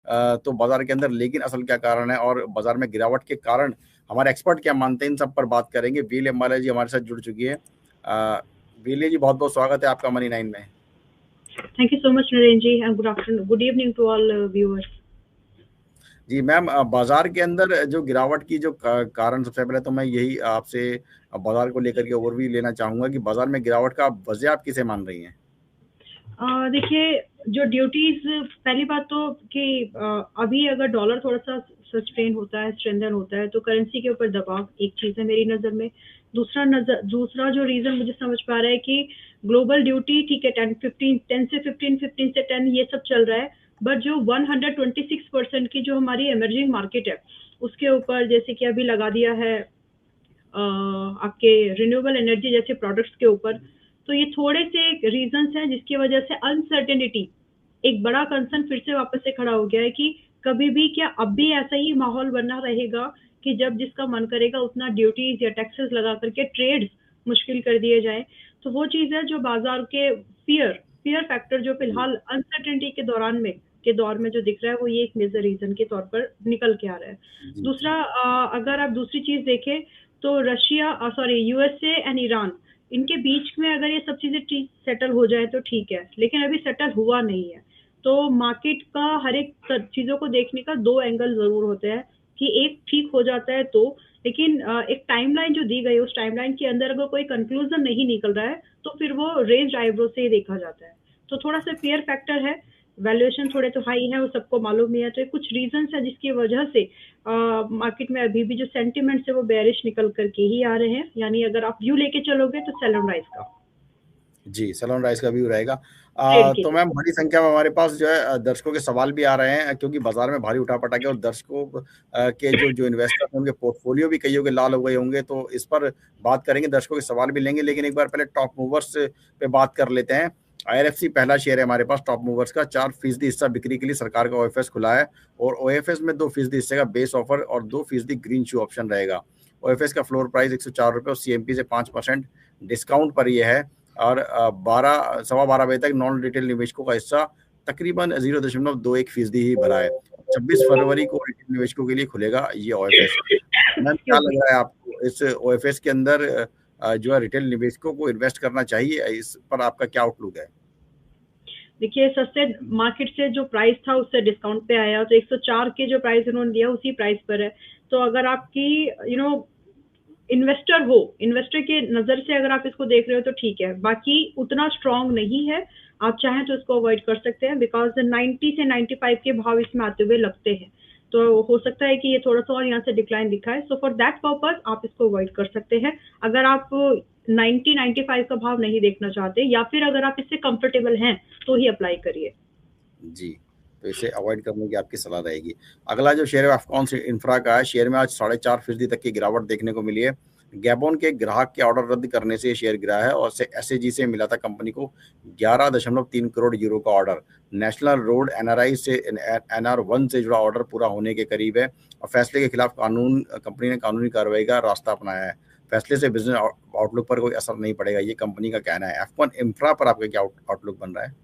तो बाजार के अंदर लेकिन असल क्या कारण है और बाजार में गिरावट के कारण हमारे एक्सपर्ट क्या मानते हैं, इन सब पर बात करेंगे। वील एम्बाले जी हमारे साथ जुड़ चुकी है। वीले जी, बहुत बहुत स्वागत है आपका मनी 9 में। Thank you so much, Naren ji, and good afternoon, good evening to all viewers. जी मैम, बाजार के अंदर जो गिरावट की जो कारण, सबसे पहले तो मैं यही आपसे बाजार को लेकर के ओवरव्यू लेना चाहूंगा कि बाजार में गिरावट का वजह आप किसे मान रही हैं? देखिए, जो ड्यूटीज, पहली बात तो कि अभी अगर डॉलर थोड़ा सा सस्टेन होता है, स्ट्रेंथन होता है, तो करेंसी के ऊपर दबाव एक चीज़ है मेरी नज़र में। दूसरा जो रीज़न मुझे समझ पा रहा है कि ग्लोबल ड्यूटी ठीक है, 10 से 10 ये सब चल रहा है, बट जो 126% की जो हमारी एमर्जिंग मार्केट है, उसके ऊपर जैसे कि अभी लगा दिया है आपके रिन्यूएबल एनर्जी जैसे प्रोडक्ट्स के ऊपर। तो ये थोड़े से रीजंस हैं जिसकी वजह से अनसर्टेनिटी, एक बड़ा कंसर्न फिर से वापस से खड़ा हो गया है कि कभी भी क्या अब भी ऐसा ही माहौल बना रहेगा कि जब जिसका मन करेगा उतना ड्यूटीज या टैक्सेस लगा करके ट्रेड्स मुश्किल कर दिए जाए। तो वो चीज़ है जो बाजार के फियर फैक्टर जो फिलहाल अनसर्टेनिटी के दौर में जो दिख रहा है, वो ये एक मेजर रीजन के तौर पर निकल के आ रहा है। दूसरा, अगर आप दूसरी चीज देखें तो यूएसए एंड ईरान, इनके बीच में अगर ये सब चीजें सेटल हो जाए तो ठीक है, लेकिन अभी सेटल हुआ नहीं है। तो मार्केट का हर एक चीजों को देखने का दो एंगल जरूर होते हैं कि एक ठीक हो जाता है तो, लेकिन एक टाइमलाइन जो दी गई, उस टाइमलाइन के अंदर अगर कोई कंक्लूजन नहीं निकल रहा है तो फिर वो रेज्ड आईब्रो से ही देखा जाता है। तो थोड़ा सा फेयर फैक्टर है, वैल्यूएशन थोड़े तो हाई है, वो सबको मालूम ही है। तो कुछ रीजंस है जिसकी वजह से मार्केट में अभी भी जो सेंटिमेंट्स है वो बेरिश निकल करके ही आ रहे हैं। यानी अगर आप व्यू लेके चलोगे तो सेल ऑन राइज का, जी, सैलून राइस का व्यू रहेगा। ट्रेड के तो लिए। मैम, बड़ी संख्या में हमारे पास जो है दर्शकों के सवाल भी आ रहे हैं, क्योंकि बाजार में भारी उठापटक है और दर्शकों के जो इन्वेस्टर हैं उनके पोर्टफोलियो भी कईयों के लाल हो गए होंगे, तो इस पर बात करेंगे, दर्शकों के सवाल भी लेंगे। लेकिन एक बार पहले टॉप मूवर्स पे बात कर लेते हैं। आईआरएफसी पहला शेयर है हमारे पास टॉप मूवर्स का। 4% हिस्सा बिक्री के लिए सरकार का ओएफएस खुला है और ओएफएस में 2% हिस्से का बेस ऑफर और 2% ग्रीन शू ऑप्शन रहेगा। ओएफएस का फ्लोर प्राइस 104 रुपये और सीएमपी से 5% डिस्काउंट पर यह है। और 12 बजे तक नॉन रिटेल निवेशकों का हिस्सा तकरीबन 0.21% ही भरा है। 26 फरवरी को रिटेल निवेशकों के लिए खुलेगा ये ओएफएस। मैम, क्या लग रहा है आपको इस ओएफएस के अंदर जो है रिटेल निवेशकों को इन्वेस्ट करना चाहिए? इस पर आपका क्या आउटलुक है? देखिए, सस्ते मार्केट से जो प्राइस था उससे डिस्काउंट पे आया, तो 104 के जो प्राइस उन्होंने दिया उसी प्राइस पर है। तो अगर आपकी इन्वेस्टर के नज़र से अगर आप इसको देख रहे हो तो ठीक है, बाकी उतना स्ट्रांग नहीं है। आप चाहें तो इसको अवॉइड कर सकते हैं, बिकॉज 90 से 95 के भाव इसमें आते हुए लगते हैं। तो हो सकता है कि ये थोड़ा सा और यहाँ से डिक्लाइन दिखाए। सो फॉर दैट पर्पज आप इसको अवॉइड कर सकते हैं अगर आप 90-95 का भाव नहीं देखना चाहते, या फिर अगर आप इससे कंफर्टेबल हैं तो ही अप्लाई करिए। जी, तो इसे अवॉइड करने की आपकी सलाह रहेगी। अगला जो शेयर है अफकॉन इंफ्रा का है। शेयर में आज 4.5% तक की गिरावट देखने को मिली है। गैबोन के ग्राहक के ऑर्डर रद्द करने से शेयर गिरा है और एसएजी से मिला था कंपनी को 11.3 करोड़ यूरो का ऑर्डर। नेशनल रोड एनआरआई से NR1 से जुड़ा ऑर्डर पूरा होने के करीब है और फैसले के खिलाफ कंपनी ने कानूनी कार्रवाई का रास्ता अपनाया है। फैसले से बिजनेस आउटलुक पर कोई असर नहीं पड़ेगा, ये कंपनी का कहना है। अफकॉन इंफ्रा पर आपका क्या आउटलुक बन रहा है?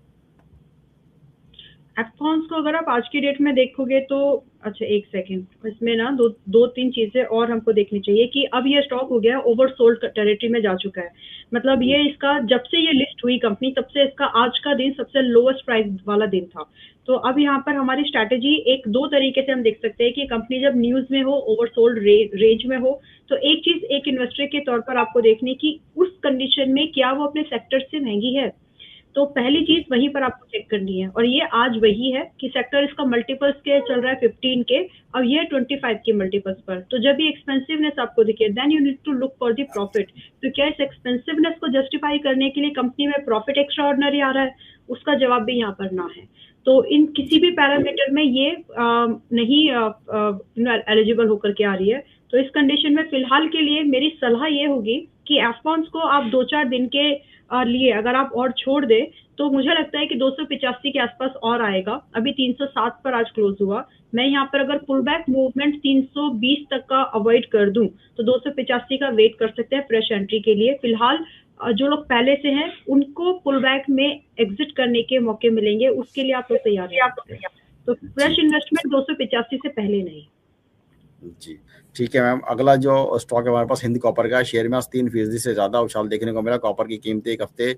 एफकॉन्स को अगर आप आज की डेट में देखोगे तो, अच्छा एक सेकेंड, इसमें ना दो तीन चीजें और हमको देखनी चाहिए कि अब ये स्टॉक हो गया ओवरसोल्ड टेरिटरी में जा चुका है। मतलब ये इसका जब से ये लिस्ट हुई कंपनी, तब से इसका आज का दिन सबसे लोएस्ट प्राइस वाला दिन था। तो अब यहाँ पर हमारी स्ट्रैटेजी एक दो तरीके से हम देख सकते हैं कि कंपनी जब न्यूज में हो, ओवरसोल्ड रेंज में हो, तो एक चीज एक इन्वेस्टर के तौर पर आपको देखनी कि उस कंडीशन में क्या वो अपने सेक्टर से महंगी है। तो पहली चीज वहीं पर आपको चेक करनी है, और ये आज वही है कि सेक्टर इसका मल्टीपल्स के चल रहा है 15 के, और ये 25 के मल्टीपल्स पर। तो जब ये एक्सपेंसिवनेस आपको दिखे, then you need to look for the profit. तो क्या इस एक्सपेंसिवनेस को जस्टिफाई करने के लिए कंपनी में प्रॉफिट एक्स्ट्रा ऑर्डिनरी आ रहा है? उसका जवाब भी यहाँ पर ना है। तो इन किसी भी पैरामीटर में ये नहीं एलिजिबल होकर के आ रही है। तो इस कंडीशन में फिलहाल के लिए मेरी सलाह ये होगी कि एफकॉन्स को आप 2-4 दिन के लिए अगर आप और छोड़ दे, तो मुझे लगता है कि 285 के आसपास और आएगा। अभी 307 पर आज क्लोज हुआ। मैं यहाँ पर अगर पुल बैक मूवमेंट 320 तक का अवॉइड कर दूं, तो 285 का वेट कर सकते हैं फ्रेश एंट्री के लिए। फिलहाल जो लोग पहले से हैं उनको पुल बैक में एग्जिट करने के मौके मिलेंगे, उसके लिए आप लोग तैयार हैं। तो जी, फ्रेश इन्वेस्टमेंट 285 से पहले नहीं। जी। ठीक है मैम, अगला जो स्टॉक है हमारे पास हिंद कॉपर का है। शेयर में आज 3% से ज़्यादा उछाल देखने को मिला। कॉपर की कीमतें 1 हफ्ते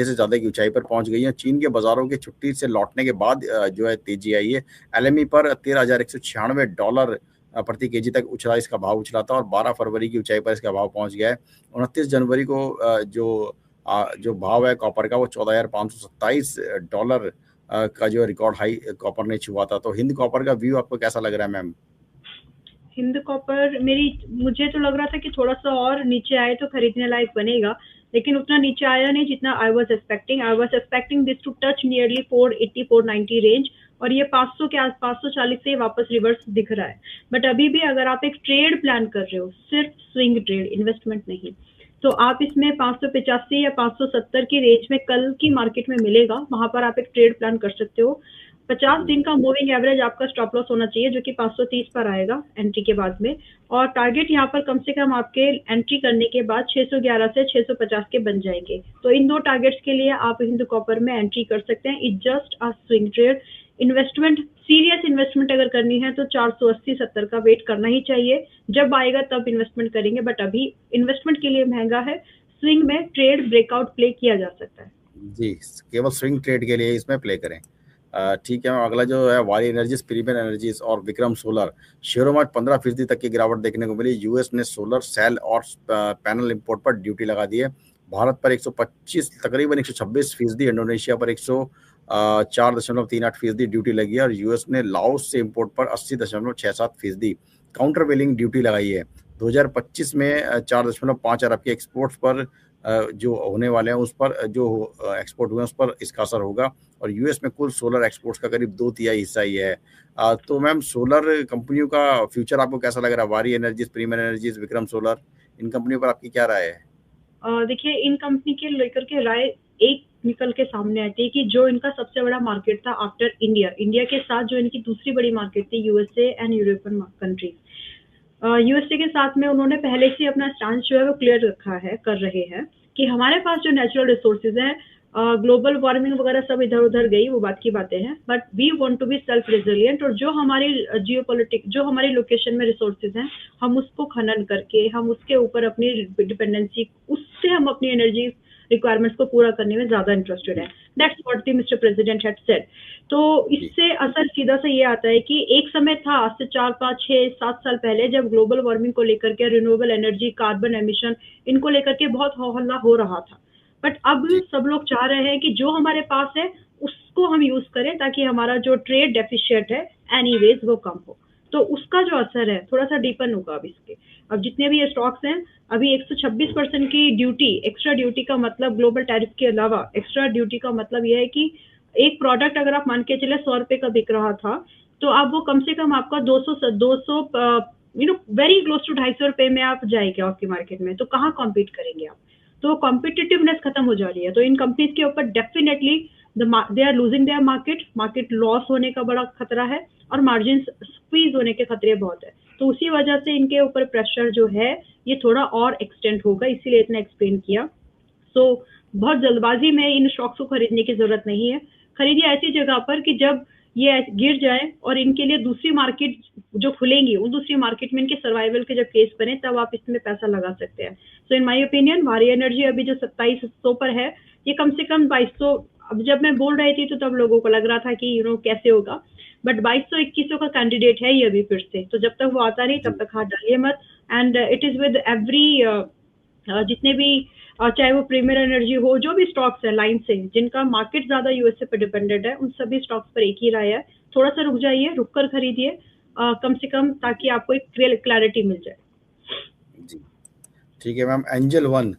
से ज़्यादा की ऊँचाई पर पहुँच गई हैं। चीन के बाज़ारों की छुट्टी से लौटने के बाद जो है तेज़ी आई है। एलएमई पर $13,196 प्रति केजी तक उछला, इसका भाव उछला था और 12 फरवरी की ऊँचाई पर इसका भाव पहुँच गया है। 29 जनवरी को जो भाव है कॉपर का वो $14,527 का जो रिकॉर्ड हाई कॉपर ने छुआ था। तो हिंद कॉपर का व्यू आपको कैसा लग रहा है मैम? हिंद कॉपर मेरी मुझे तो लग रहा था कि थोड़ा-सा और नीचे आए तो खरीदने लायक बनेगा, लेकिन उतना नीचे आया नहीं जितना I was expecting this to touch nearly 480 490 range, और ये 500 के आस 540 से वापस रिवर्स दिख रहा है। बट अभी भी अगर आप एक ट्रेड प्लान कर रहे हो, सिर्फ स्विंग ट्रेड, इन्वेस्टमेंट नहीं, तो आप इसमें 585 या 570 की रेंज में कल की मार्केट में मिलेगा, वहाँ पर आप एक ट्रेड प्लान कर सकते हो। 50 दिन का मूविंग एवरेज आपका स्टॉप लॉस होना चाहिए, जो कि 530 पर आएगा एंट्री के बाद में, और टारगेट यहाँ पर कम से कम आपके एंट्री करने के बाद 611 से 650 के बन जाएंगे। तो इन दो टारगेट्स के लिए आप हिंद कॉपर में एंट्री कर सकते हैं। It just a swing trade. Investment, serious investment अगर करनी है तो 480-70 का वेट करना ही चाहिए। जब आएगा तब इन्वेस्टमेंट करेंगे, बट अभी इन्वेस्टमेंट के लिए महंगा है। स्विंग में ट्रेड ब्रेकआउट प्ले किया जा सकता है। जी, केवल स्विंग ट्रेड के लिए इसमें प्ले करें। ठीक है, अगला जो है वारी एनर्जीज, प्रीमियर एनर्जीज और विक्रम सोलर। शेयरों में 15% तक की गिरावट देखने को मिली। यूएस ने सोलर सेल और पैनल इंपोर्ट पर ड्यूटी लगा दी है। भारत पर 125 तकरीबन 126%, इंडोनेशिया पर 104.38% ड्यूटी लगी है और यूएस ने लाओस से इंपोर्ट पर 80.67% काउंटर वेलिंग ड्यूटी लगाई है। 2025 में 4.5 अरब के एक्सपोर्ट्स पर जो होने वाले हैं उस पर जो एक्सपोर्ट हुए हैं उस पर इसका असर होगा और यूएस में कुल सोलर एक्सपोर्ट्स का करीब 2/3 हिस्सा ही है। तो मैम सोलर कंपनियों का फ्यूचर आपको कैसा लग रहा है? Waaree energies, premier energies, Vikram solar, इन कंपनियों पर आपकी क्या राय है? देखिए, इन कंपनी के लेकर के राय एक निकल के सामने आती है कि जो इनका सबसे बड़ा मार्केट था आफ्टर इंडिया, इंडिया के साथ जो इनकी दूसरी बड़ी मार्केट थी USA and European countries, USA के साथ में उन्होंने पहले से अपना स्टांस जो है वो क्लियर रखा है, कर रहे हैं कि हमारे पास जो नेचुरल रिसोर्सेज हैं, ग्लोबल वार्मिंग वगैरह सब इधर उधर गई, वो बात की बातें हैं, but we want to be self resilient, और जो हमारी जियोपॉलिटिक, जो हमारी लोकेशन में रिसोर्सेज हैं, हम उसको खनन करके, हम उसके ऊपर अपनी डिपेंडेंसी, उससे हम अपनी एनर्जी रिक्वायरमेंट्स को पूरा करने में ज्यादा इंटरेस्टेड है। That's what the mister president had said. तो जी, इससे असर सीधा सा ये आता है कि एक समय था, आज से 4 5 6 7 साल पहले, जब ग्लोबल वार्मिंग को लेकर के, रिन्यूएबल एनर्जी, कार्बन एमिशन, इनको लेकर के बहुत हो हल्ला हो रहा था, बट अब जी, सब लोग चाह रहे हैं कि जो हमारे पास है उसको हम यूज करें, ताकि हमारा जो ट्रेड डेफिशिएट है एनीवेज वो कम हो। तो उसका जो असर है थोड़ा सा डीपन होगा अब इसके। अब जितने भी ये स्टॉक्स हैं, अभी 126% की ड्यूटी, एक्स्ट्रा ड्यूटी का मतलब, ग्लोबल टैरिफ के अलावा एक्स्ट्रा ड्यूटी का मतलब यह है कि एक प्रोडक्ट अगर आप मान के चले 100 रुपए का बिक रहा था, तो अब वो कम से कम आपका 200 वेरी क्लोज टू 250 रुपए में आप जाएगा आपकी मार्केट में, तो कहाँ कॉम्पीट करेंगे आप? तो कॉम्पिटिटिवनेस खत्म हो जा रही है। तो इन कंपनीज के ऊपर definitely they are losing their market, market loss होने का बड़ा खतरा है, और मार्जिन स्क्वीज होने के खतरे बहुत है। तो उसी वजह से इनके ऊपर प्रेशर जो है ये थोड़ा और एक्सटेंड होगा, इसीलिए इतना एक्सप्लेन किया। सो बहुत जल्दबाजी में इन स्टॉक्स को खरीदने की जरूरत नहीं है। खरीदिए ऐसी जगह पर कि जब ये गिर जाए और इनके लिए दूसरी मार्केट जो खुलेंगी, उन दूसरी मार्केट में इनके सर्वाइवल के जब केस बने, तब आप इसमें पैसा लगा सकते हैं। सो इन माय ओपिनियन वारी एनर्जी अभी जो 2700 पर है, ये कम से कम 2200, अब जब मैं बोल रही थी तो तब लोगों को लग रहा था कि कैसे होगा, बट 2200 2100 का कैंडिडेट है ये अभी फिर से। तो जब तक वो आता नहीं तब जी, तक हाथ डालिए मत। And it is with every, जितने भी चाहे वो प्रीमियर एनर्जी हो, जो भी स्टॉक्स है लाइन से जिनका मार्केट ज्यादा यूएसए पर डिपेंडेंट है, उन सभी स्टॉक्स पर एक ही राय है, थोड़ा सा रुक जाइए, रुक कर खरीदिए, कम से कम, ताकि आपको एक क्लैरिटी मिल जाए। जी। ठीक है मैम, एंजल वन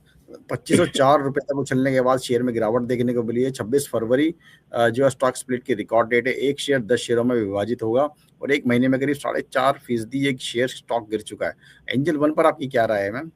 ₹2504 तक उछलने के बाद शेयर में गिरावट देखने को मिली है। 26 फरवरी जो है स्टॉक स्प्लिट की रिकॉर्ड डेट है। एक शेयर 10 शेयरों में विभाजित होगा और एक महीने में करीब 4.5% एक शेयर स्टॉक गिर चुका है। एंजल वन पर आपकी क्या राय है मैम?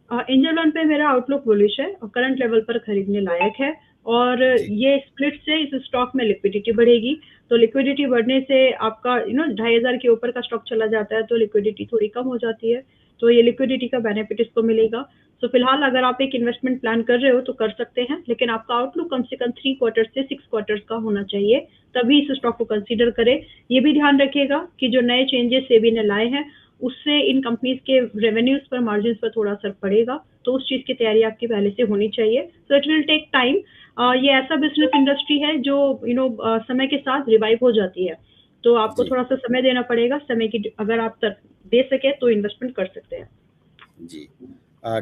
एंजल वन पे मेरा आउटलुक बुलिश है और करंट लेवल पर खरीदने लायक है, और जी, ये स्प्लिट से इस स्टॉक में लिक्विडिटी बढ़ेगी। तो लिक्विडिटी बढ़ने से आपका 2,500 के ऊपर का स्टॉक चला जाता है, तो लिक्विडिटी थोड़ी कम हो जाती है, तो ये लिक्विडिटी का बेनिफिट इसको मिलेगा। तो फिलहाल अगर आप एक इन्वेस्टमेंट प्लान कर रहे हो तो कर सकते हैं, लेकिन आपका आउटलुक कम से कम 3 क्वार्टर से 6 क्वार्टर्स का होना चाहिए, तभी इस स्टॉक को कंसीडर करें। ये भी ध्यान रखिएगा कि जो नए चेंजेस सेबी ने लाए हैं उससे इन कंपनीज के रेवेन्यूज पर, मार्जिन पर थोड़ा असर पड़ेगा, तो उस चीज की तैयारी आपकी पहले से होनी चाहिए। So it will take time. ये ऐसा बिजनेस इंडस्ट्री है जो समय के साथ रिवाइव हो जाती है, तो आपको जी, थोड़ा सा समय देना पड़ेगा। समय की अगर आप दे सके तो इन्वेस्टमेंट कर सकते हैं। जी।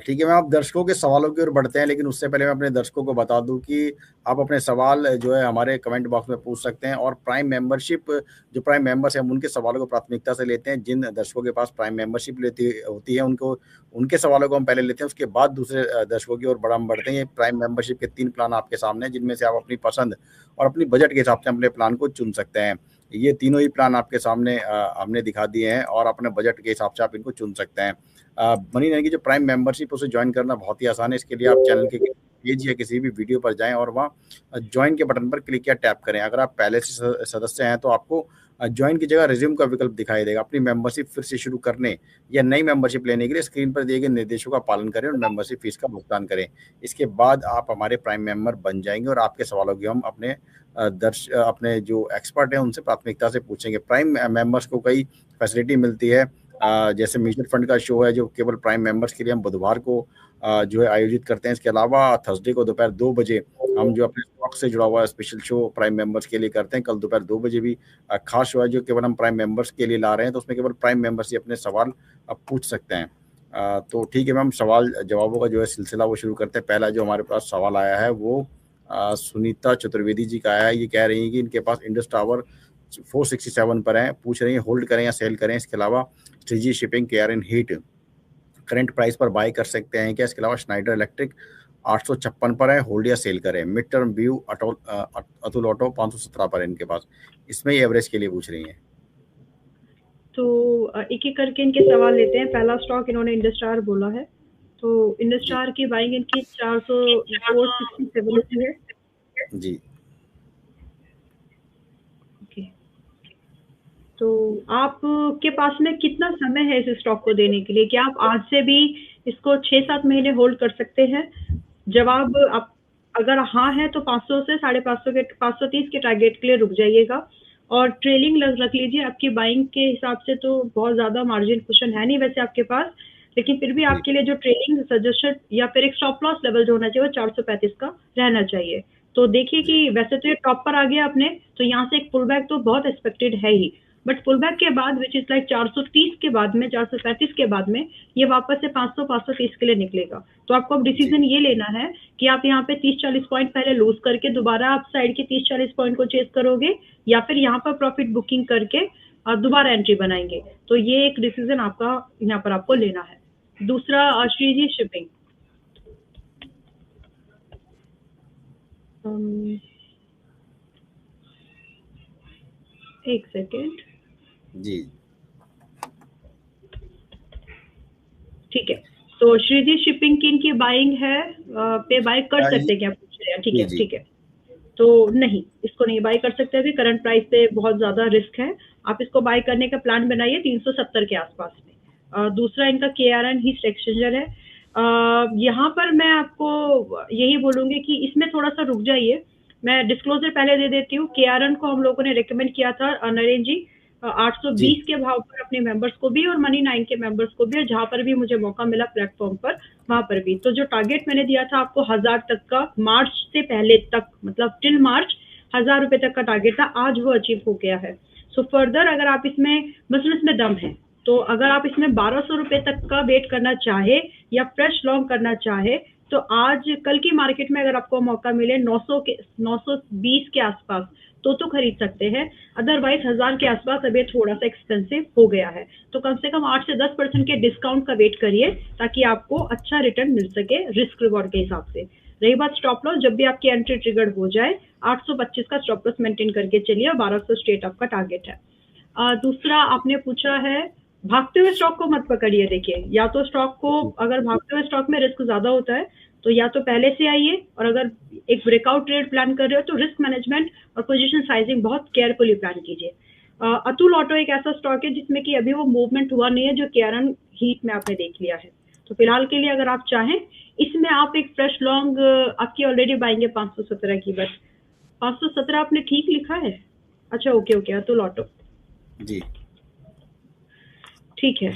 ठीक है मैम, आप दर्शकों के सवालों की ओर बढ़ते हैं, लेकिन उससे पहले मैं अपने दर्शकों को बता दूं कि आप अपने सवाल जो है हमारे कमेंट बॉक्स में पूछ सकते हैं, और प्राइम मेंबरशिप, जो प्राइम मेंबर्स हैं हम उनके सवालों को प्राथमिकता से लेते हैं। जिन दर्शकों के पास प्राइम मेंबरशिप लेती होती है उनको, उनके सवालों को हम पहले लेते हैं, उसके बाद दूसरे दर्शकों की ओर बड़ा हम बढ़ते हैं। ये प्राइम मेंबरशिप के 3 प्लान आपके सामने हैं, जिनमें से आप अपनी पसंद और अपनी बजट के हिसाब से अपने प्लान को चुन सकते हैं। ये तीनों ही प्लान आपके सामने हमने दिखा दिए हैं, और अपने बजट के हिसाब से आप इनको चुन सकते हैं। मनी नैन की जो प्राइम मेंबरशिप उसे ज्वाइन करना बहुत ही आसान है। इसके लिए आप चैनल के पेज या किसी भी वीडियो पर जाएं और वहाँ ज्वाइन के बटन पर क्लिक या टैप करें। अगर आप पहले से सदस्य हैं तो आपको ज्वाइन की जगह रिज्यूम का विकल्प दिखाई देगा। अपनी मेंबरशिप फिर से शुरू करने या नई मेंबर्शिप लेने के लिए स्क्रीन पर दिए गए निर्देशों का पालन करें और मेंबरशिप फीस का भुगतान करें। इसके बाद आप हमारे प्राइम मेंबर बन जाएंगे, और आपके सवालों की हम अपने जो एक्सपर्ट हैं उनसे प्राथमिकता से पूछेंगे। प्राइम मेंबर्स को कई फैसिलिटी मिलती है, जैसे म्यूचुअल फंड का शो है जो केवल प्राइम मेंबर्स के लिए हम बुधवार को जो है आयोजित करते हैं। इसके अलावा थर्सडे को दोपहर 2 बजे हम जो अपने स्टॉक से जुड़ा हुआ स्पेशल शो प्राइम मेंबर्स के लिए करते हैं। कल दोपहर 2 बजे भी खास शो है जो केवल हम प्राइम मेंबर्स के लिए ला रहे हैं, तो उसमें केवल प्राइम मेंबर्स ही अपने सवाल पूछ सकते हैं। तो ठीक है मैम, सवाल जवाबों का जो है सिलसिला वो शुरू करते हैं। पहला जो हमारे पास सवाल आया है वो सुनीता चतुर्वेदी जी का आया है। ये कह रही है कि इनके पास इंडस टावर 467 पर है, पूछ रही है होल्ड करें या सेल करें। इसके अलावा Shreeji shipping, KRN heat current price पर बाय कर सकते हैं क्या। इसके अलावा स्नाइडर इलेक्ट्रिक 856 पर है, होल्ड या सेल करें। Mid term view Atul auto 517 पर है इनके पास। इसमें एवरेज के लिए पूछ रही हैं। तो एक एक करके इनके सवाल लेते हैं। पहला स्टॉक इन्होंने इंडस्टार बोला है, तो जी इंडस्टार की बाइंग इनकी 467 की है। जी ओके, तो आपके पास में कितना समय है इस स्टॉक को देने के लिए? क्या आप आज से भी इसको 6-7 महीने होल्ड कर सकते हैं? जवाब आप अगर हाँ है तो 500 से 550 के 530 के टारगेट के लिए रुक जाइएगा, और ट्रेलिंग रख लीजिए। आपकी बाइंग के हिसाब से तो बहुत ज़्यादा मार्जिन कुशन है नहीं वैसे आपके पास, लेकिन फिर भी जी आपके लिए जो ट्रेलिंग सजेस्टेड या फिर एक स्टॉप लॉस लेवल जो होना चाहिए वो 435 का रहना चाहिए। तो देखिए जी कि वैसे तो ये टॉप पर आ गया आपने, तो यहाँ से एक पुल बैक तो बहुत एक्सपेक्टेड है ही, बट पुल बैक के बाद विच इज लाइक 430 के बाद में, 435 के बाद में ये वापस से 500 530 के लिए निकलेगा। तो आपको अब जी डिसीजन ये लेना है कि आप यहाँ पे 30-40 पॉइंट पहले लूज करके दोबारा आप साइड के 30-40 पॉइंट को चेस करोगे, या फिर यहाँ पर प्रॉफिट बुकिंग करके दोबारा एंट्री बनाएंगे। तो ये एक डिसीजन आपका यहाँ पर आपको लेना है। दूसरा श्रीजी शिपिंग, एक सेकेंड, जी ठीक है। तो श्रीजी शिपिंग की इनकी बाइंग है, पे बाय कर सकते हैं क्या पूछ रहे हैं? ठीक जी है, जी ठीक है। तो नहीं, इसको नहीं बाय कर सकते अभी, करंट प्राइस पे बहुत ज़्यादा रिस्क है। आप इसको बाय करने का प्लान बनाइए 370 के आसपास में। दूसरा इनका केआरएन हीट एक्सचेंजर है। यहाँ पर मैं आपको यही बोलूँगी कि इसमें थोड़ा-सा रुक जाइए। मैं डिस्क्लोज़र पहले दे देती हूँ। केआरएन को हम लोगों ने रिकमेंड किया था नरेन जी 820 के भाव पर अपने मेंबर्स को भी और मनी 9 के मेंबर्स को भी, और जहाँ पर भी मुझे मौका मिला प्लेटफॉर्म पर वहाँ पर भी। तो जो टारगेट मैंने दिया था आपको 1000 तक का, मार्च से पहले तक, मतलब टिल मार्च 1000 रुपए तक का टारगेट था, आज वो अचीव हो गया है। सो फर्दर अगर आप इसमें बिजनेस में दम है, तो अगर आप इसमें 1200 रुपए तक का वेट करना चाहे या फ्रेश लॉन्ग करना चाहे, तो आज कल की मार्केट में अगर आपको मौका मिले 920 के आसपास तो खरीद सकते हैं। अदरवाइज 1000 के आसपास अभी थोड़ा सा एक्सपेंसिव हो गया है, तो कम से कम 8 से 10% के डिस्काउंट का वेट करिए ताकि आपको अच्छा रिटर्न मिल सके रिस्क रिवॉर्ड के हिसाब से। रही बात स्टॉप लॉस, जब भी आपकी एंट्री ट्रिगर्ड हो जाए 825 का स्टॉप लॉस मेंटेन करके चलिए, और 1200 स्ट्रेट आपका टारगेट है। दूसरा आपने पूछा है भागते हुए स्टॉक को मत पकड़िए। देखिए, या तो स्टॉक को, अगर भागते हुए स्टॉक में रिस्क ज्यादा होता है तो या तो पहले से आइए, और अगर एक ब्रेकआउट ट्रेड प्लान कर रहे हो तो रिस्क मैनेजमेंट और पोजीशन साइजिंग बहुत केयरफुली प्लान कीजिए। अतुल ऑटो एक ऐसा स्टॉक है जिसमें कि अभी वो मूवमेंट हुआ नहीं है जो केआरएन हीट में आपने देख लिया है, तो फिलहाल के लिए अगर आप चाहें, इसमें आप एक फ्रेश लॉन्ग आपकी ऑलरेडी बाइंग है 517 की, बस 517 आपने ठीक लिखा है? अच्छा, ओके ओके, अतुल ऑटो, जी ठीक है,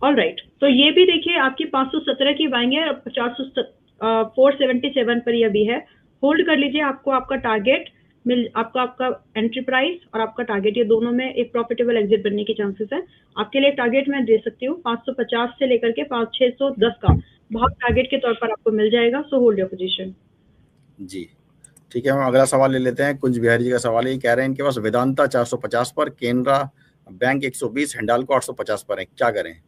ऑल राइट। तो ये भी देखिए आपकी 517 की बाइंग है, 477 पर ये अभी है, होल्ड कर लीजिए, आपको आपका टारगेट मिल, आपका आपका एंट्री प्राइस और आपका टारगेट, ये दोनों में एक प्रॉफिटेबल एग्जिट बनने की चांसेस है। आपके लिए टारगेट मैं दे सकती हूँ 550 से लेकर के 610 का बहुत टारगेट के तौर पर आपको मिल जाएगा, सो होल्ड योर पोजीशन। जी ठीक है, हम अगला सवाल ले लेते हैं। कुंज बिहारी जी का सवाल है, ये कह रहे हैं इनके पास वेदांता 450 पर, केनरा बैंक 120, हिंडाल्को 850 पर है, क्या करें?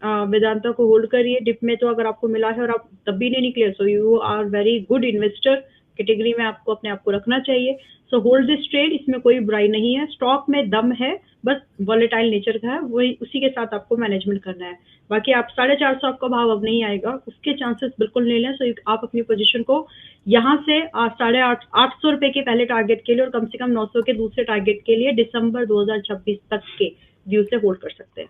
वेदांता को होल्ड करिए, डिप में तो अगर आपको मिला है और आप तब भी नहीं निकले, so you are very good investor, category में आपको अपने आप को रखना चाहिए। सो होल्ड दिस ट्रेड, इसमें कोई बुराई नहीं है, स्टॉक में दम है, बस वॉलेटाइल नेचर का है, वही उसी के साथ आपको मैनेजमेंट करना है। बाकी आप 450 आपका भाव अब नहीं आएगा, उसके चांसेस बिल्कुल नहीं लें। सो आप अपनी पोजीशन को यहाँ से 850 रुपए के पहले टारगेट के लिए और कम से कम 900 के दूसरे टारगेट के लिए दिसंबर 2026 तक के व्यू से होल्ड कर सकते हैं।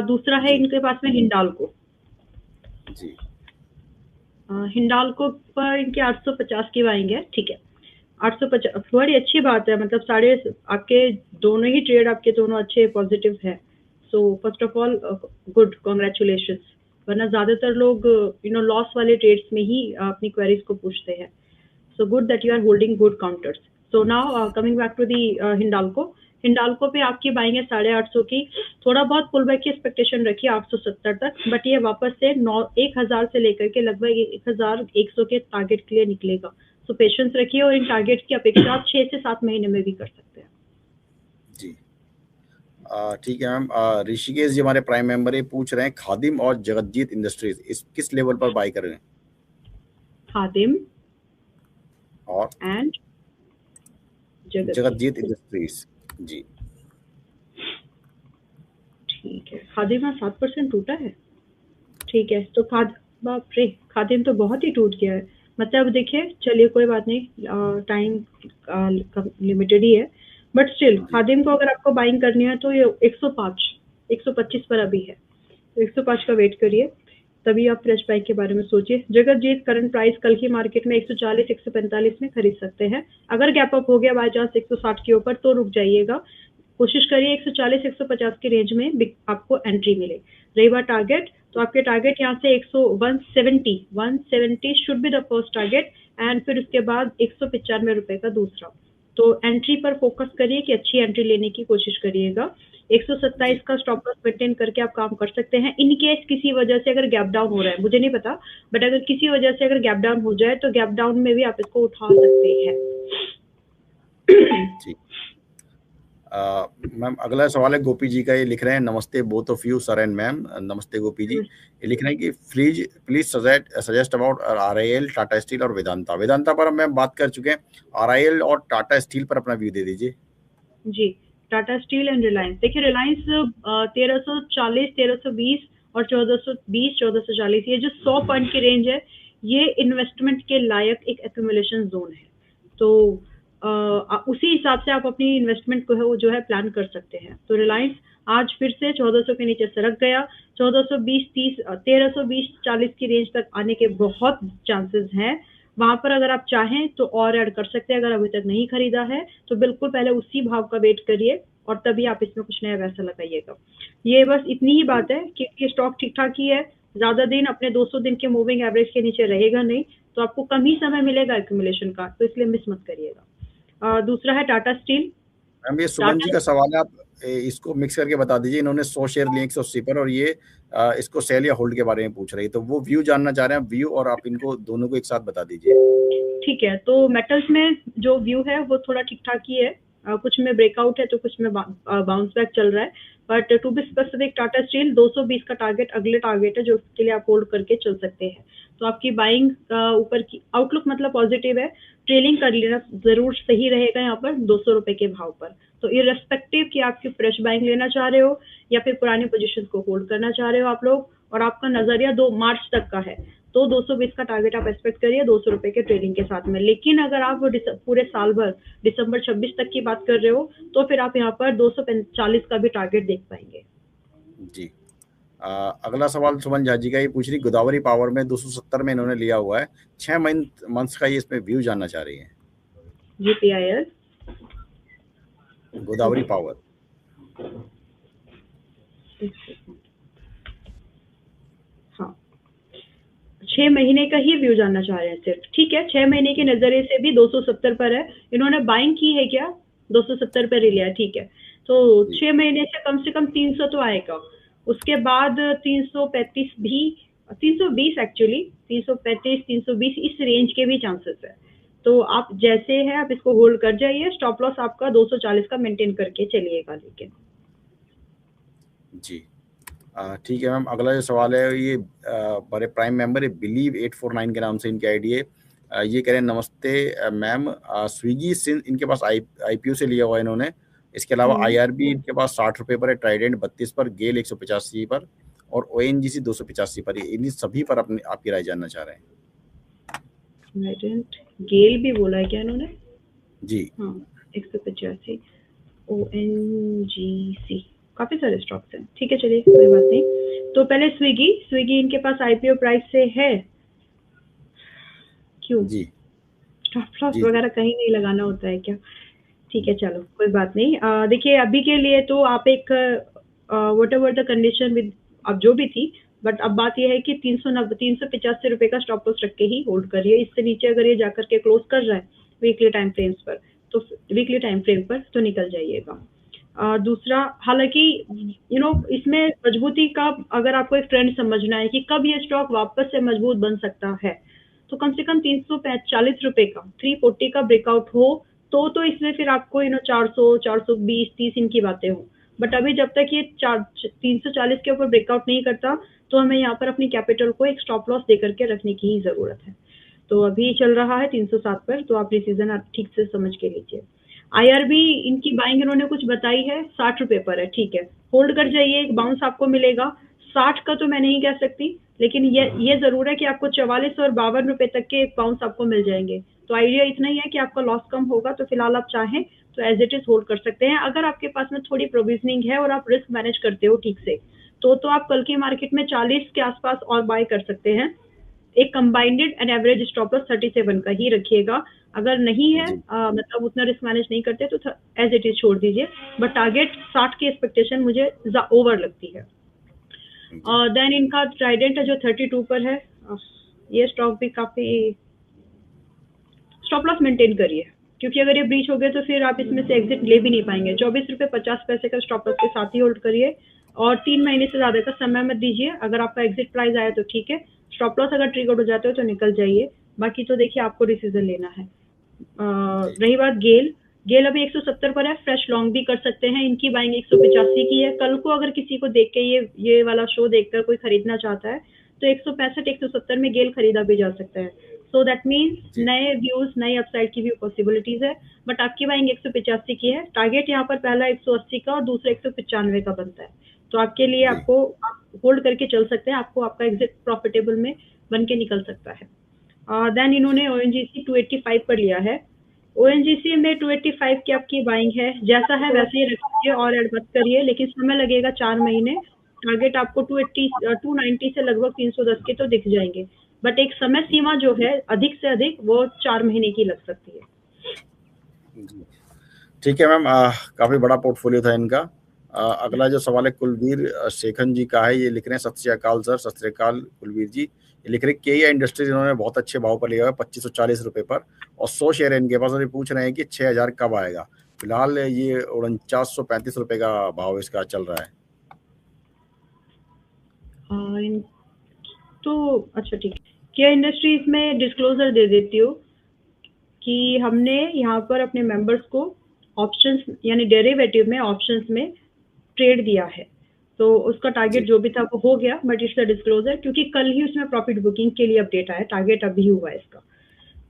दूसरा है जी इनके पास में हिंडाल्को। जी हिंडाल्को पर इनके 850 की बाइंग है, ठीक है, 850 बड़ी अच्छी बात है, मतलब साढ़े आपके दोनों ही ट्रेड आपके दोनों अच्छे पॉजिटिव है। So first of all good, congratulation, वरना ज्यादातर लोग लॉस वाले ट्रेड्स में ही अपनी क्वेरीज को पूछते हैं। So good that you are holding good counters. So now coming back to the Hindalco. Hindalco पे आपकी बाइंग है 850 की, थोड़ा बहुत पुल बैक की एक्सपेक्टेशन रखिए 870 तक, बट ये वापस से 1000 से लेकर के लगभग 1100 के टारगेट के लिए निकलेगा। सो पेशेंस रखिए और इन टारगेट की अपेक्षा आप 6 से 7 महीने में भी कर सकते हैं। जी ठीक है मैम। ऋषिकेश जी हमारे प्राइम मेंबर ये पूछ रहे हैं, खादिम और जगतजीत इंडस्ट्रीज इस किस लेवल पर बाई कर रहे हैं? खादिम और एंड जगतजीत इंडस्ट्रीज। जी ठीक है, खादिम में 7% टूटा है, ठीक है, तो बाप रे, खादिम तो बहुत ही टूट गया है, मतलब देखिए, चलिए कोई बात नहीं, टाइम लिमिटेड ही है, बट स्टिल खादिम को अगर आपको बाइंग करनी है तो ये 105 125 पर अभी है, तो 105 का वेट करिए, तभी आप फ्रेश बाइक के बारे में सोचिए। जगतजीत करंट प्राइस कल की मार्केट में 140 145 में खरीद सकते हैं, अगर गैप अप हो गया बाय चांस 160 के ऊपर तो रुक जाइएगा, कोशिश करिए 140 150 के रेंज में आपको एंट्री मिले। रही बात टारगेट, तो आपके टारगेट यहाँ से 170 should be the first target, and फिर उसके बाद 195 रुपए का दूसरा। तो एंट्री पर फोकस करिए कि अच्छी एंट्री लेने की कोशिश करिएगा। 127 का स्टॉप लॉस मेंटेन करके आप काम कर सकते हैं। इन केस किसी वजह से अगर गैप डाउन हो रहा है, मुझे नहीं पता, बट अगर किसी वजह से अगर गैप डाउन हो जाए तो गैप डाउन में भी आप इसको उठा सकते हैं। जी मैम अगला सवाल है गोपी जी का, ये लिख रहे हैं, नमस्ते both of you sir and ma'am. नमस्ते गोपी जी। ये लिख रहे हैं कि please suggest about RIL, Tata steel और वेदांता। वेदांता पर हम बात कर चुके हैं, आरआईएल और टाटा स्टील पर अपना व्यू दे दीजिए। जी, टाटा स्टील एंड रिलायंस, देखिए रिलायंस 1340 1320 और 1420 1440, ये जो 100 पॉइंट की रेंज है, ये इन्वेस्टमेंट के लायक एक एक्यूमुलेशन जोन है, तो उसी हिसाब से आप अपनी इन्वेस्टमेंट को है वो जो है प्लान कर सकते हैं। तो रिलायंस आज फिर से 1400 के नीचे सरक गया, 1420 30 1320 40 की रेंज तक आने के बहुत चांसेस हैं, वहां पर अगर आप चाहें तो और ऐड कर सकते हैं। अगर अभी तक नहीं खरीदा है तो बिल्कुल पहले उसी भाव का वेट करिए और तभी आप इसमें कुछ नया पैसा लगाइएगा। ये बस इतनी ही बात है कि ये स्टॉक ठीक ठाक ही है, ज्यादा दिन अपने 200 दिन के मूविंग एवरेज के नीचे रहेगा नहीं, तो आपको कम ही समय मिलेगा एक्यूमुलेशन का, तो इसलिए मिस मत करिएगा। दूसरा है टाटा स्टील। मैम ये सुमन जी का सवाल है, आप इसको मिक्स करके बता दीजिए। इन्होंने 100 शेयर लिए 180 पर, और ये इसको सेल या होल्ड के बारे में पूछ रही है, तो वो व्यू जानना चाह रहे हैं, व्यू और आप इनको दोनों को एक साथ बता दीजिए। ठीक है, तो मेटल्स में जो व्यू है वो थोड़ा ठीक ठाक ही है, कुछ में ब्रेकआउट है तो कुछ में बाउंस बैक चल रहा है, but to be specific Tata Steel 220 का टारगेट अगले टारगेट है जो उसके लिए आप होल्ड करके चल सकते हैं। तो आपकी बाइंग ऊपर की आउटलुक मतलब पॉजिटिव है, ट्रेलिंग कर लेना जरूर सही रहेगा यहाँ पर 200 रुपए के भाव पर। तो इररेस्पेक्टिव कि आपकी फ्रेश बाइंग लेना चाह रहे हो या फिर पुरानी पोजीशन को होल्ड करना चाह रहे हो आप लोग, और आपका नजरिया 2 मार्च तक का है, तो 220 का टारगेट आप एक्सपेक्ट करिए 200 रुपए के ट्रेडिंग के साथ में। लेकिन अगर आप पूरे साल भर दिसंबर 26 तक की बात कर रहे हो तो फिर आप यहाँ पर 240 का भी टारगेट देख पाएंगे। जी। अगला सवाल सुमन झा जी का ये पूछ रही, गोदावरी पावर में 270 में इन्होंने लिया हुआ है, 6 मंथ्स का ये इसमें व्यू जानना चाह रही है। GPIL Godavari power. हाँ, 6 महीने का ही व्यू जानना चाह रहे हैं सिर्फ, ठीक है। 6 महीने के नजरिए से भी 270 पर है, इन्होंने बाइंग की है क्या, 270 पर ही लिया है, ठीक है। तो 6 महीने से कम 300 तो आएगा, उसके बाद 335 भी, 320 एक्चुअली, 335 320 इस रेंज के भी चांसेस है। तो आप जैसे है आप इसको होल्ड कर जाइए, स्टॉप लॉस आपका 240 का मेंटेन करके चलिएगा। लेकिन जी ठीक है मैम। अगला जो सवाल है ये बड़े प्राइम मेंबर है बिलीव 849 के नाम से इनकी आईडी है। ये कह रहे हैं नमस्ते मैम, स्विगी सिंह इनके पास आईपीओ से लिया हुआ है इन्होंने, इसके अलावा आईआरबी इनके पास 60 रुपए पर है, ट्राइडेंट 32 पर, गेल 185 पर और ओएनजीसी 285 पर। इन सभी पर अपनी आपकी राय जानना चाह रहे हैं। गेल भी बोला है क्या इन्होंने? जी हाँ, 185, ओएनजीसी, काफी सारे स्टॉक्स हैं, ठीक है चलिए कोई बात नहीं। तो पहले स्विगी इनके पास आईपीओ प्राइस से है, क्यों जी स्टॉप लॉस वगैरह कहीं नहीं लगाना होता है क्या? ठीक है चलो कोई बात नहीं। देखिए अभी के लिए तो आप एक what ever the condition with अब जो भी थी, बट अब बात यह है कि 385 रुपए का स्टॉप लॉस रख के ही होल्ड करिए। इससे नीचे अगर ये जाकर के क्लोज कर रहा है वीकली टाइम फ्रेम पर तो निकल जाइएगा। दूसरा, हालांकि इसमें मजबूती का अगर आपको एक ट्रेंड समझना है कि कब ये स्टॉक वापस से मजबूत बन सकता है, तो कम से कम 340 रुपए का 340 का ब्रेकआउट हो तो इसमें फिर आपको 400 420 30 इनकी बातें हो। बट अभी जब तक ये 340 के ऊपर ब्रेकआउट नहीं करता तो हमें यहाँ पर अपनी कैपिटल को एक स्टॉप लॉस दे करके रखने की ही जरूरत है। तो अभी चल रहा है 307 पर, तो आप डिसीजन आप ठीक से समझ के लीजिए। आईआरबी इनकी बाइंग इन्होंने कुछ बताई है, 60 रुपए पर है, ठीक है होल्ड कर जाइए, एक बाउंस आपको मिलेगा। 60 का तो मैं नहीं कह सकती, लेकिन ये जरूर है कि आपको 44 और 52 रुपए तक के एक बाउंस आपको मिल जाएंगे। तो आइडिया इतना ही है कि आपका लॉस कम होगा, तो फिलहाल आप चाहें तो एज इट इज होल्ड कर सकते हैं। अगर आपके पास में थोड़ी प्रोविजनिंग है और आप रिस्क मैनेज करते हो ठीक से, तो आप कल की मार्केट में 40 के आसपास और बाय कर सकते हैं। एक combined and average stop loss 37 का ही रखिएगा। अगर नहीं है मतलब उतना रिस्क मैनेज नहीं करते तो एज इट इज छोड़ दीजिए, बट टारगेट 60 की एक्सपेक्टेशन मुझे ओवर लगती है। देन इनका ट्राइडेंट है जो 32 पर है, ये स्टॉक भी काफी, स्टॉप लॉस मेंटेन करिए क्योंकि अगर ये ब्रीच हो गए तो फिर आप इसमें से एग्जिट ले भी नहीं पाएंगे। 24 रुपए 50 पैसे का स्टॉप लॉस के साथ ही होल्ड करिए और 3 महीने से ज्यादा का समय मत दीजिए। अगर आपका एग्जिट प्राइस आया तो ठीक है, स्टॉप लॉस अगर ट्रिगर हो जाते हो तो निकल जाइए, बाकी तो देखिए आपको डिसीजन लेना है। रही बात गेल अभी 170 पर है, फ्रेश लॉन्ग भी कर सकते हैं। इनकी बाइंग 185 की है। कल को अगर किसी को देख के ये वाला शो देखकर कोई खरीदना चाहता है तो 165 170 में गेल खरीदा भी जा सकता है। सो दैट मीन्स नए व्यूज, नए अपसाइड की भी पॉसिबिलिटीज है, बट आपकी बाइंग 185 की है। टारगेट यहाँ पर पहला 180 का और दूसरा 195 का बनता है, तो आपके लिए आपको होल्ड करके चल सकते हैं, आपको आपका एग्जिट प्रॉफिटेबल में बन के निकल सकता है। देन इन्होंने ओएनजीसी 285 पर लिया है। ओएनजीसी में 285 की आपकी बाइंग है, जैसा है वैसे ही रखिए और ऐड मत करिए, लेकिन समय लगेगा 4 महीने। टारगेट आपको 290 से लगभग 310 के तो दिख जाएंगे, बट एक समय सीमा जो है अधिक से अधिक वो 4 महीने की लग सकती है। ठीक है मैम, काफी बड़ा पोर्टफोलियो था इनका। अगला जो सवाल है कुलवीर शेखन जी का है, ये लिख रहे हैं सत श्री अकाल सर। सत श्री अकाल कुलवीर जी। ये लिख रहे हैं केया इंडस्ट्रीज इन्होंने बहुत अच्छे भाव पर लिया है 2540 रुपए पर और 100 शेयर है इनके पास, और ये पूछ रहे हैं कि 6000 कब आएगा। फिलहाल ये 4935 रुपए का भाव इसका चल रहा है। तो अच्छा ठीक है, केया इंडस्ट्रीज में डिस्क्लोजर दे देती हूँ कि हमने यहाँ पर अपने मेंबर्स को ऑप्शंस यानी डेरिवेटिव में ऑप्शंस में ट्रेड दिया है, तो उसका टारगेट जो भी था वो हो गया, बट इट्स अ डिस्क्लोजर क्योंकि कल ही उसमें प्रॉफिट बुकिंग के लिए अपडेट आया, टारगेट अभी हुआ है इसका।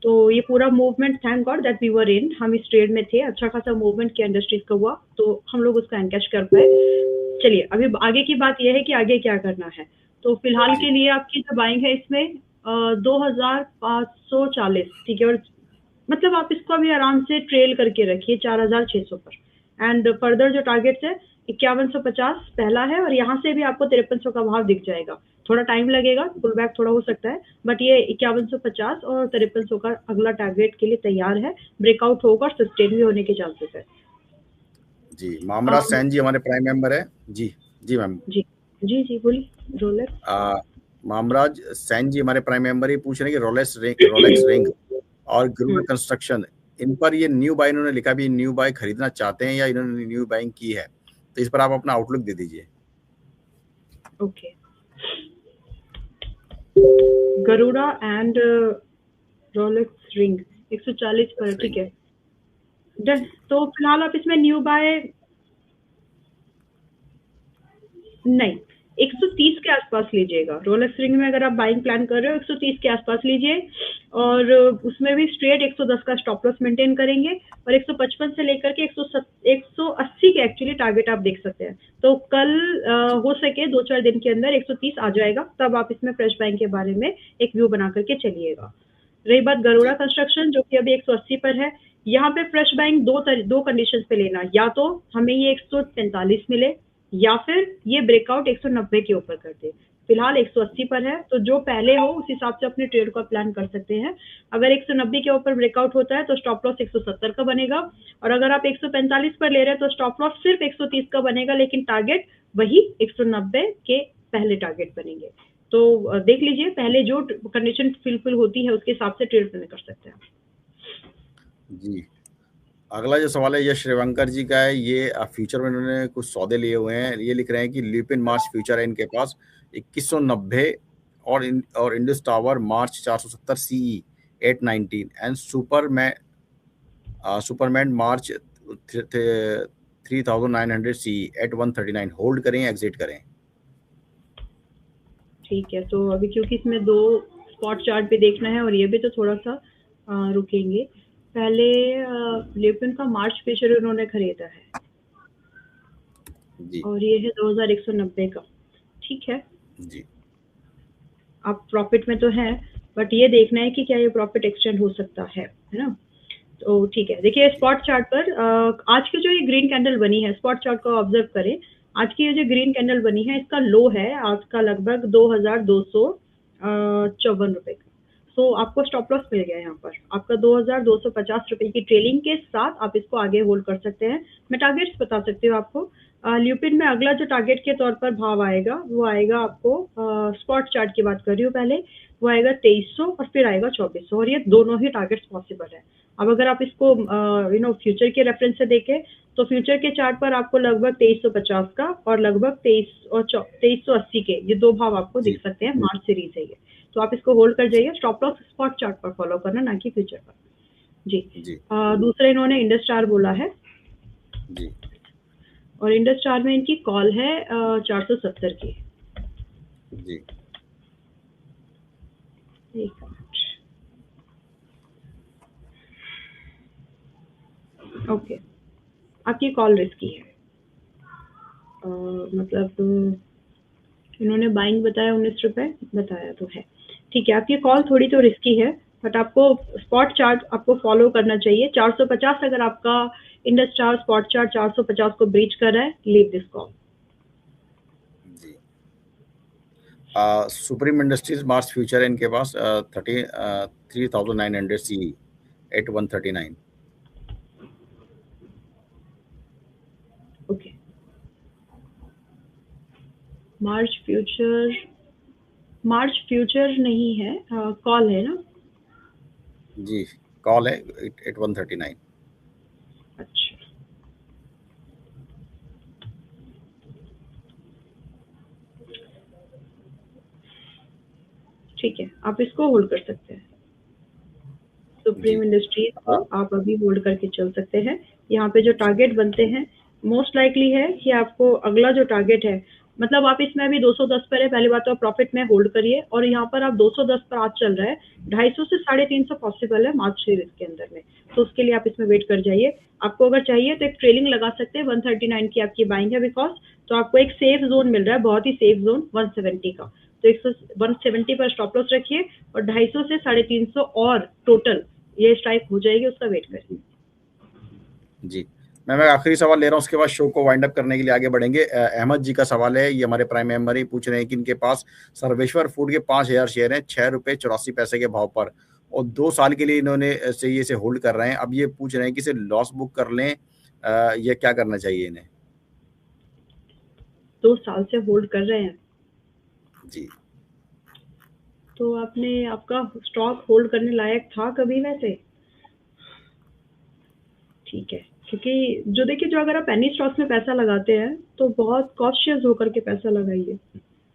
तो ये पूरा movement thank god that we were in, हम इस ट्रेड में थे, अच्छा खासा मूवमेंट किया इंडस्ट्रीज का हुआ तो हम लोग उसका एनकैश कर पाए। चलिए अभी आगे की बात यह है कि आगे क्या करना है। तो फिलहाल के लिए आपकी जो बाइंग है इसमें 2540, ठीक है। और मतलब आप इसको अभी आराम से ट्रेल करके रखिए 4600 पर। एंड फर्दर जो टारगेट्स है 5150 पहला है, और यहाँ से भी आपको 5300 का भाव दिख जाएगा। थोड़ा टाइम लगेगा, पुल बैक थोड़ा हो सकता है, बट ये 5150 और 5300 का अगला टारगेट के लिए तैयार है। ब्रेकआउट होगा और सस्टेन भी होने के चांसेस है। जी, मामराज सैन जी हमारे प्राइम मेंबर है। जी जी मैम। जी जी जी, बोलिए। रोलेक्स। मामराज सैन जी हमारे प्राइम मेंबर ही पूछ रहे हैं कि रोलेक्स रिंग और गरुड़ कंस्ट्रक्शन, इन पर ये न्यू बाय इन्होंने लिखा भी, न्यू बाय खरीदना चाहते हैं या इन्होंने न्यू बाइंग की है, तो इस पर आप अपना आउटलुक दे दीजिए। Okay, Garuda and Rolex ring 140 पर, ठीक है डन। तो फिलहाल आप इसमें न्यू बाय नहीं, 130 के आसपास लीजिएगा। रोलेक्स रिंग में अगर आप बाइंग प्लान कर रहे हो 130 के आसपास लीजिए, और उसमें भी स्ट्रेट 110 का स्टॉप लॉस मेंटेन करेंगे, और 155 से लेकर के 180 के एक्चुअली टारगेट आप देख सकते हैं। तो कल हो सके 2-4 दिन के अंदर 130 आ जाएगा, तब आप इसमें फ्रेश बाइंग के बारे में एक व्यू बना करके चलिएगा। रही बात गरुड़ा कंस्ट्रक्शन जो कि अभी 180 पर है, यहाँ पे फ्रेश बाइंग दो कंडीशंस पे लेना, या तो हमें ये 145 मिले या फिर ये ब्रेकआउट 190 के ऊपर कर दे। फिलहाल 180 पर है, तो जो पहले हो उस हिसाब से अपने ट्रेड का प्लान कर सकते हैं। अगर 190 के ऊपर ब्रेकआउट होता है तो स्टॉप लॉस 170 का बनेगा, और अगर आप 145 पर ले रहे हैं तो स्टॉप लॉस सिर्फ 130 का बनेगा, लेकिन टारगेट वही 190 के पहले टारगेट बनेंगे। तो देख लीजिए, पहले जो कंडीशन फुलफिल होती है उसके हिसाब से ट्रेड प्लान कर सकते हैं। जी, अगला जो सवाल है ये श्रीवंकर जी का है। ये फ्यूचर में उन्होंने कुछ सौदे लिए हुए हैं। ये लिख रहे हैं कि ल्यूपिन मार्च फ्यूचर है इनके पास 2190, और Indus Tower March 470 CE 819, and Superman March 3900 CE at 139। Hold करें, एग्जिट करें? ठीक है, तो अभी क्योंकि इसमें 2 स्पॉट चार्ट पे देखना है और ये भी तो थोड़ा सा रुकेंगे। पहले ल्यूपिन का मार्च फ्यूचर उन्होंने खरीदा है जी और ये है 2190 का, ठीक है। जी आप प्रॉफिट में तो है, बट ये देखना है कि क्या ये प्रॉफिट एक्सटेंड हो सकता है ना। तो ठीक है, देखिए स्पॉट चार्ट पर आज की जो ये ग्रीन कैंडल बनी है, स्पॉट चार्ट को ऑब्जर्व करें। आज की ये जो ग्रीन कैंडल बनी है, इसका लो है आज का लगभग 2254 रुपए का। सो आपको स्टॉप लॉस मिल गया यहाँ पर, आपका 2250 रुपए की ट्रेलिंग के साथ आप इसको आगे होल्ड कर सकते हैं। मैं टारगेट्स बता सकती हूँ आपको। ल्यूपिन में अगला जो टारगेट के तौर पर भाव आएगा वो आएगा आपको, स्पॉट चार्ट की बात कर रही हूँ पहले, वो आएगा 2300 और फिर आएगा 2400, और ये दोनों ही टारगेट्स पॉसिबल है। अब अगर आप इसको फ्यूचर के रेफरेंस से देखें तो फ्यूचर के चार्ट पर आपको लगभग 2350 का और लगभग 2380 के ये दो भाव आपको दिख सकते हैं। मार्च सीरीज है ये, तो आप इसको होल्ड कर जाइए। स्टॉप लॉस स्पॉट चार्ट पर फॉलो करना, ना कि फ्यूचर पर। जी, दूसरा इन्होंने इंडस स्टार बोला है जी, और इंडस स्टार में इनकी कॉल है 470 की। जी, एक मिनट, ओके, आपकी कॉल रिस्की है। मतलब इन्होंने बाइंग बताया 19 रुपए बताया तो है, ठीक है। आपकी कॉल थोड़ी तो रिस्की है, बट आपको स्पॉट चार्ट आपको फॉलो करना चाहिए। 450 अगर आपका इंडस स्टार स्पॉट चार्ट 450 को ब्रीच कर रहा है, लीव दिस कॉल। जी। सुप्रीम इंडस्ट्रीज मार्च फ्यूचर है इनके पास 3900 CE at 139। Okay, March future नहीं है, कॉल है ना। जी, कॉल है एट 139। अच्छा, ठीक है, आप इसको होल्ड कर सकते हैं। सुप्रीम इंडस्ट्रीज को आप अभी होल्ड करके चल सकते हैं। यहाँ पे जो टारगेट बनते हैं, मोस्ट लाइकली है कि आपको अगला जो टारगेट है, मतलब आप इसमें अभी 210 पर है, पहली बात तो आप प्रॉफिट में होल्ड करिए, और यहाँ पर आप 210 पर आज चल रहा है, 250 से 350 पॉसिबल है मार्च सीरीज के अंदर में, तो उसके लिए आप इसमें वेट कर जाइए। आपको अगर चाहिए तो एक ट्रेलिंग लगा सकते हैं, 139 की आपकी बाइंग है बिकॉज, तो आपको एक सेफ जोन मिल रहा है, बहुत ही सेफ जोन 170 का। तो 170 पर स्टॉप लॉस रखिए और 250 से 350 और टोटल ये स्ट्राइक हो जाएगी, उसका वेट करिए। जी, मैं आखिरी सवाल ले रहा हूँ, उसके बाद शो को वाइंड अप करने के लिए आगे बढ़ेंगे। अहमद जी का सवाल है, ये हमारे प्राइम मेंबर ही पूछ रहे हैं कि इनके पास सर्वेश्वर फूड के 5000 शेयर हैं ₹6.84 के भाव पर, और 2 साल के लिए इन्होंने से इसे होल्ड कर रहे हैं। अब ये पूछ रहे हैं कि इसे लॉस बुक कर लें या क्या करना चाहिए इन्हें? 2 साल से होल्ड कर रहे हैं। जी। तो आपका स्टॉक होल्ड करने लायक था कभी वैसे? ठीक है, क्योंकि जो अगर आप पेनी स्टॉक्स में पैसा लगाते हैं तो बहुत कॉशियस होकर के पैसा लगाइए।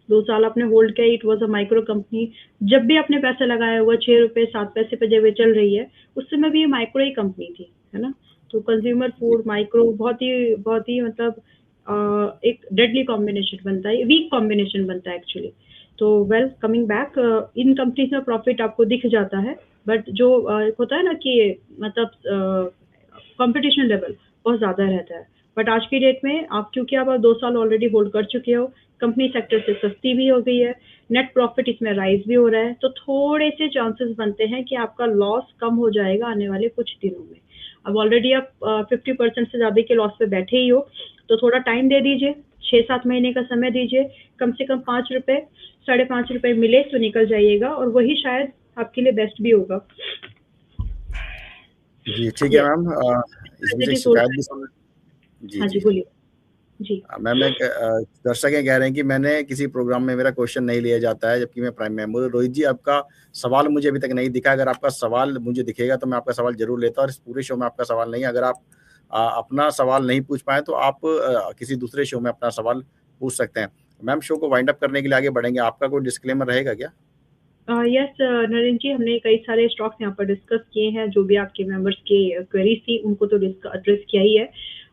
2 साल आपने होल्ड किया, it was a micro company. जब भी आपने पैसा लगाया हुआ ₹6 पे जब ये चल रही है, उस समय भी ये माइक्रो ही कंपनी थी, है ना? तो कंज्यूमर जी। फूड, माइक्रो बहुत ही मतलब एक डेडली कॉम्बिनेशन बनता है, वीक कॉम्बिनेशन बनता है एक्चुअली। तो वेल कमिंग बैक, इन कंपनीज में प्रॉफिट आपको दिख जाता है, बट जो होता है ना कि मतलब कंपटीशन लेवल बहुत ज़्यादा रहता है। बट आज की डेट में क्योंकि आप 2 साल ऑलरेडी होल्ड कर चुके हो, कंपनी सेक्टर से सस्ती भी हो गई है, नेट प्रॉफिट इसमें राइज़ भी हो रहा है, तो थोड़े से चांसेस बनते हैं कि आपका लॉस कम हो जाएगा आने वाले कुछ दिनों में। अब ऑलरेडी आप 50% से ज़्यादा के लॉस पे बैठे ही हो, तो थोड़ा टाइम दे दीजिए, 6-7 महीने का समय दीजिए, कम से कम ₹5, ₹5.5 मिले तो निकल जाइएगा और वही शायद आपके लिए बेस्ट भी होगा। जी, ठीक है यस, मैम। इस बीच एक पॉजिटिव सोच शिकायत भी रखिए। सुन। जी, हाँ जी, जी। बोलिए। जी। मैम एक दर्शक ये कह रहे हैं कि मैंने किसी प्रोग्राम में मेरा क्वेश्चन नहीं लिया जाता है, जबकि मैं प्राइम मेंबर हूँ। रोहित जी, आपका सवाल मुझे अभी तक नहीं दिखा। अगर आपका सवाल मुझे दिखेगा तो मैं आपका सवाल ज़रूर लेता हूँ, और इस पूरे शो में आपका सवाल नहीं है। अगर आप अपना सवाल नहीं पूछ पाएँ तो आप किसी दूसरे शो में अपना सवाल पूछ सकते हैं। मैम, शो को वाइंड अप करने के लिए आगे बढ़ेंगे। आपका कोई डिस्क्लेमर रहेगा क्या? यस नरेंद्र जी, हमने कई सारे स्टॉक्स यहाँ पर डिस्कस किए हैं, जो भी आपके मेंबर्स की क्वेरीज थी उनको तो एड्रेस किया ही है,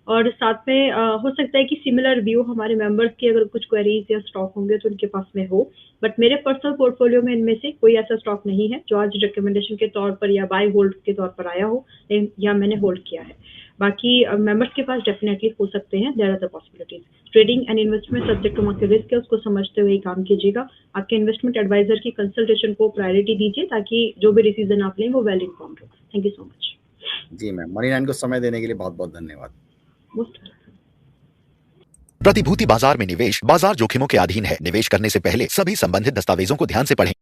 और साथ में हो सकता है कि सिमिलर व्यू हमारे मेंबर्स की अगर कुछ क्वेरीज या स्टॉक होंगे तो उनके पास में हो, बट मेरे पर्सनल पोर्टफोलियो में इनमें से कोई ऐसा स्टॉक नहीं है जो आज रिकमेंडेशन के तौर पर या बाय होल्ड के तौर पर आया हो या मैंने होल्ड किया है। बाकी मेंबर्स के पास डेफिनेटली हो सकते हैं, there are the possibilities. Trading and investment subject to market risk है, उसको समझते हुए ही काम कीजिएगा। आपके इन्वेस्टमेंट एडवाइजर की कंसल्टेशन को प्रायोरिटी दीजिए ताकि जो भी डिसीजन आप लें वो वेल इन्फॉर्म्ड हो। Thank you so much. जी मैम, मनी लाइन को समय देने के लिए बहुत-बहुत धन्यवाद। मोस्ट प्रतिभूति बाजार में निवेश बाजार जोखिमों के अधीन है। निवेश करने से पहले सभी संबंधित दस्तावेजों को ध्यान से पढ़ें।